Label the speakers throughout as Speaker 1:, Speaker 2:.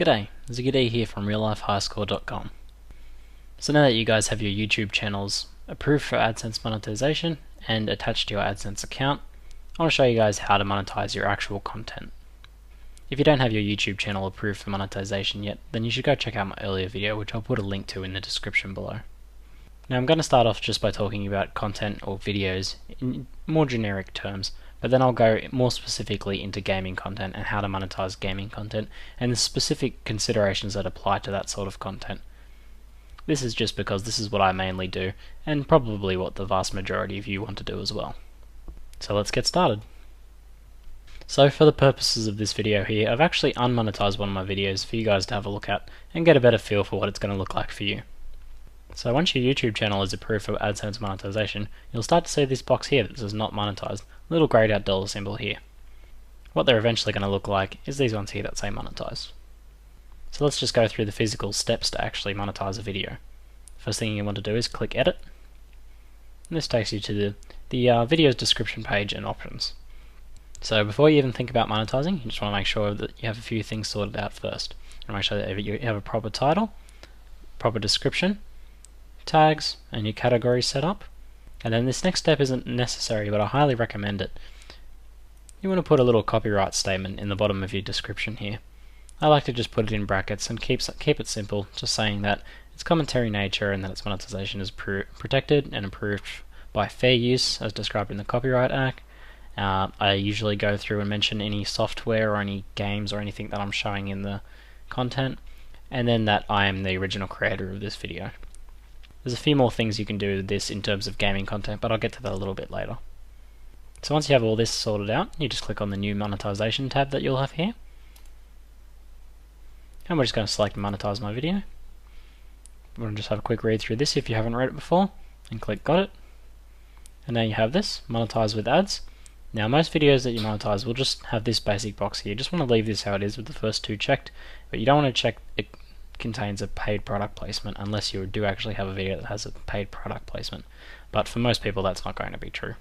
Speaker 1: G'day, Ziggy here from reallifehighscore.com. So now that you guys have your YouTube channels approved for Adsense monetization and attached to your Adsense account, I want to show you guys how to monetize your actual content. If you don't have your YouTube channel approved for monetization yet, then you should go check out my earlier video, which I'll put a link to in the description below. Now I'm going to start off just by talking about content or videos in more generic terms, but then I'll go more specifically into gaming content and how to monetize gaming content and the specific considerations that apply to that sort of content. This is just because this is what I mainly do and probably what the vast majority of you want to do as well. So let's get started. So for the purposes of this video here, I've actually unmonetized one of my videos for you guys to have a look at and get a better feel for what it's going to look like for you. So once your YouTube channel is approved for AdSense monetization, you'll start to see this box here that says not monetized, a little grayed out dollar symbol here. What they're eventually going to look like is these ones here that say monetized. So let's just go through the physical steps to actually monetize a video. First thing you want to do is click edit, and this takes you to the video's description page and options. So before you even think about monetizing, you just want to make sure that you have a few things sorted out first. And make sure that you have a proper title, proper description, tags, and your categories set up. And then this next step isn't necessary, but I highly recommend it. You want to put a little copyright statement in the bottom of your description here. I like to just put it in brackets and keep it simple, just saying that it's commentary nature and that its monetization is protected and approved by fair use as described in the Copyright Act. I usually go through and mention any software or any games or anything that I'm showing in the content, and then that I am the original creator of this video. There's a few more things you can do with this in terms of gaming content, but I'll get to that a little bit later. So once you have all this sorted out, you just click on the new monetization tab that you'll have here. And we're just going to select monetize my video. We're going to just have a quick read through this if you haven't read it before, and click got it. And now you have this, monetize with ads. Now most videos that you monetize will just have this basic box here. You just want to leave this how it is with the first two checked, but you don't want to check it contains a paid product placement unless you do actually have a video that has a paid product placement. But for most people that's not going to be true.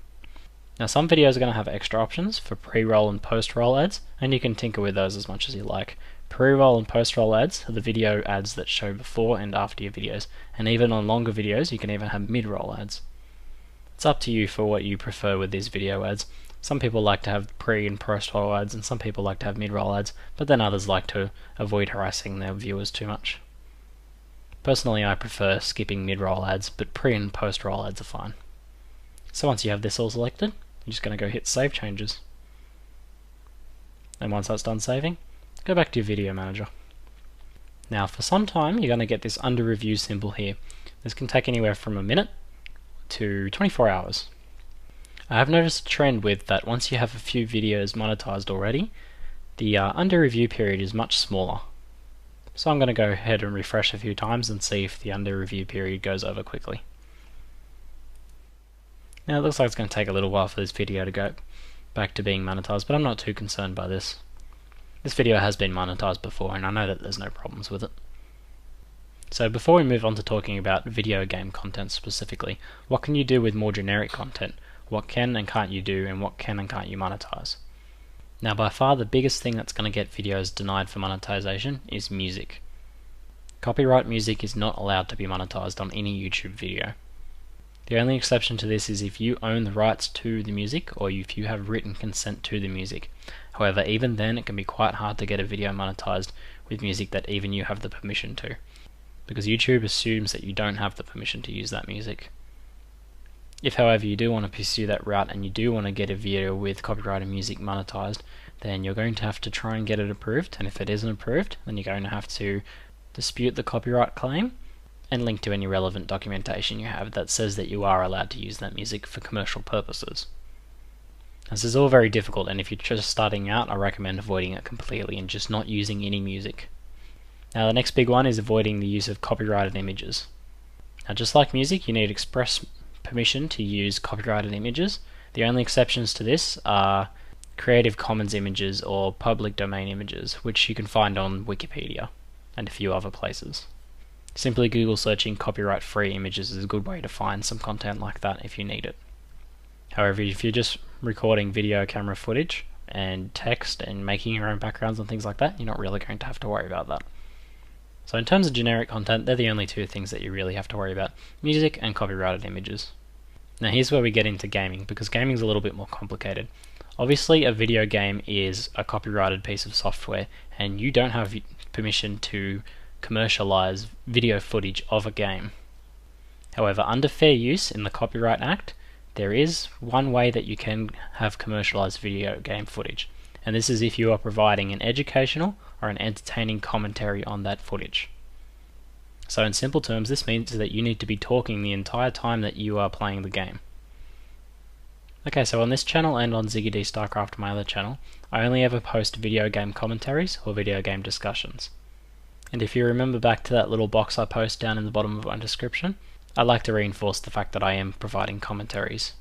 Speaker 1: Now some videos are going to have extra options for pre-roll and post-roll ads, and you can tinker with those as much as you like. Pre-roll and post-roll ads are the video ads that show before and after your videos, and even on longer videos you can even have mid-roll ads. It's up to you for what you prefer with these video ads. Some people like to have pre and post-roll ads, and some people like to have mid-roll ads, but then others like to avoid harassing their viewers too much. Personally, I prefer skipping mid-roll ads, but pre and post-roll ads are fine. So once you have this all selected, you're just going to go hit Save Changes. And once that's done saving, go back to your video manager. Now for some time, you're going to get this under review symbol here. This can take anywhere from a minute to 24 hours. I have noticed a trend with that once you have a few videos monetized already, the under review period is much smaller. So I'm going to go ahead and refresh a few times and see if the under review period goes over quickly. Now it looks like it's going to take a little while for this video to go back to being monetized, but I'm not too concerned by this. This video has been monetized before and I know that there's no problems with it. So before we move on to talking about video game content specifically, what can you do with more generic content? What can and can't you do, and what can and can't you monetize? Now by far the biggest thing that's going to get videos denied for monetization is music. Copyright music is not allowed to be monetized on any YouTube video. The only exception to this is if you own the rights to the music or if you have written consent to the music. However, even then it can be quite hard to get a video monetized with music that even you have the permission to, because YouTube assumes that you don't have the permission to use that music. If however you do want to pursue that route and you do want to get a video with copyrighted music monetized, then you're going to have to try and get it approved, and if it isn't approved, then you're going to have to dispute the copyright claim and link to any relevant documentation you have that says that you are allowed to use that music for commercial purposes. This is all very difficult, and if you're just starting out, I recommend avoiding it completely and just not using any music. Now the next big one is avoiding the use of copyrighted images. Now just like music, you need express permission to use copyrighted images. The only exceptions to this are Creative Commons images or public domain images, which you can find on Wikipedia and a few other places. Simply Google searching copyright free images is a good way to find some content like that if you need it. However, if you're just recording video camera footage and text and making your own backgrounds and things like that, you're not really going to have to worry about that. So in terms of generic content, they're the only two things that you really have to worry about: music and copyrighted images. Now here's where we get into gaming, because gaming is a little bit more complicated. Obviously a video game is a copyrighted piece of software, and you don't have permission to commercialize video footage of a game. However, under fair use in the Copyright Act, there is one way that you can have commercialized video game footage, and this is if you are providing an educational or an entertaining commentary on that footage. So in simple terms, this means that you need to be talking the entire time that you are playing the game. Okay, so on this channel and on ZiggyD StarCraft, my other channel, I only ever post video game commentaries or video game discussions. And if you remember back to that little box I post down in the bottom of my description, I'd like to reinforce the fact that I am providing commentaries.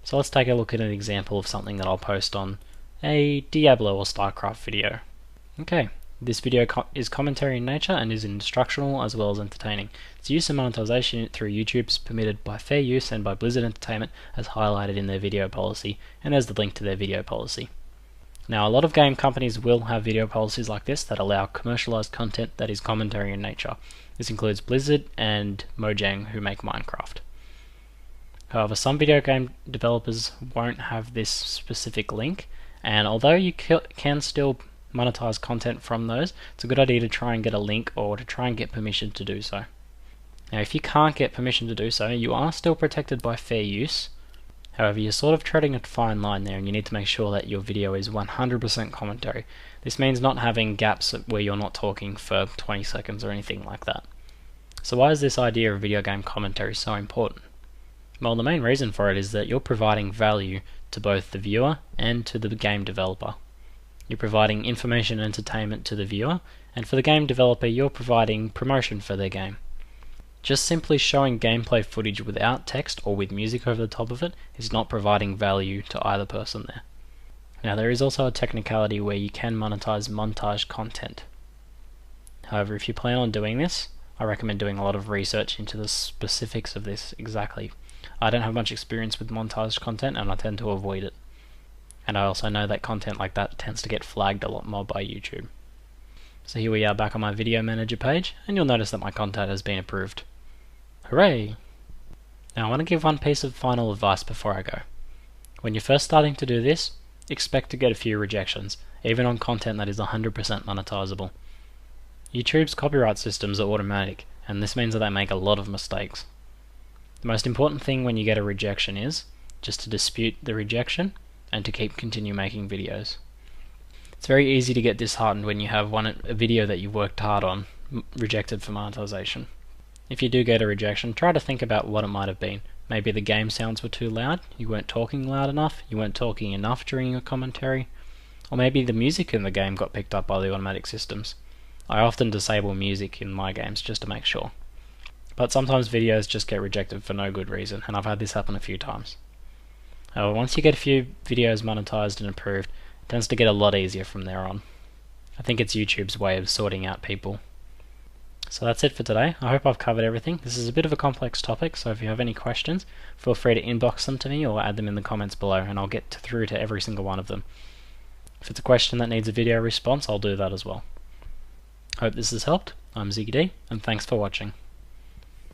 Speaker 1: So let's take a look at an example of something that I'll post on a Diablo or StarCraft video. Okay, this video is commentary in nature and is instructional as well as entertaining. Its use and monetization through YouTube is permitted by fair use and by Blizzard Entertainment as highlighted in their video policy, and there's the link to their video policy. Now a lot of game companies will have video policies like this that allow commercialized content that is commentary in nature. This includes Blizzard and Mojang, who make Minecraft. However, some video game developers won't have this specific link, and although you can still monetize content from those, it's a good idea to try and get a link or to try and get permission to do so. Now if you can't get permission to do so, you are still protected by fair use. However, you're sort of treading a fine line there, and you need to make sure that your video is 100% commentary. This means not having gaps where you're not talking for 20 seconds or anything like that. So why is this idea of video game commentary so important? Well, the main reason for it is that you're providing value to both the viewer and to the game developer. You're providing information and entertainment to the viewer, and for the game developer you're providing promotion for their game. Just simply showing gameplay footage without text or with music over the top of it is not providing value to either person there. Now there is also a technicality where you can monetize montage content. However, if you plan on doing this, I recommend doing a lot of research into the specifics of this exactly. I don't have much experience with montage content and I tend to avoid it. And I also know that content like that tends to get flagged a lot more by YouTube. So here we are back on my video manager page, and you'll notice that my content has been approved. Hooray! Now I want to give one piece of final advice before I go. When you're first starting to do this, expect to get a few rejections, even on content that is 100% monetizable. YouTube's copyright systems are automatic, and this means that they make a lot of mistakes. The most important thing when you get a rejection is just to dispute the rejection and to continue making videos. It's very easy to get disheartened when you have a video that you worked hard on rejected for monetization. If you do get a rejection, try to think about what it might have been. Maybe the game sounds were too loud, you weren't talking loud enough, you weren't talking enough during your commentary, or maybe the music in the game got picked up by the automatic systems. I often disable music in my games just to make sure. But sometimes videos just get rejected for no good reason, and I've had this happen a few times. However, once you get a few videos monetized and approved, it tends to get a lot easier from there on. I think it's YouTube's way of sorting out people. So that's it for today. I hope I've covered everything. This is a bit of a complex topic, so if you have any questions, feel free to inbox them to me or add them in the comments below, and I'll get through to every single one of them. If it's a question that needs a video response, I'll do that as well. Hope this has helped. I'm ZiggyD, and thanks for watching.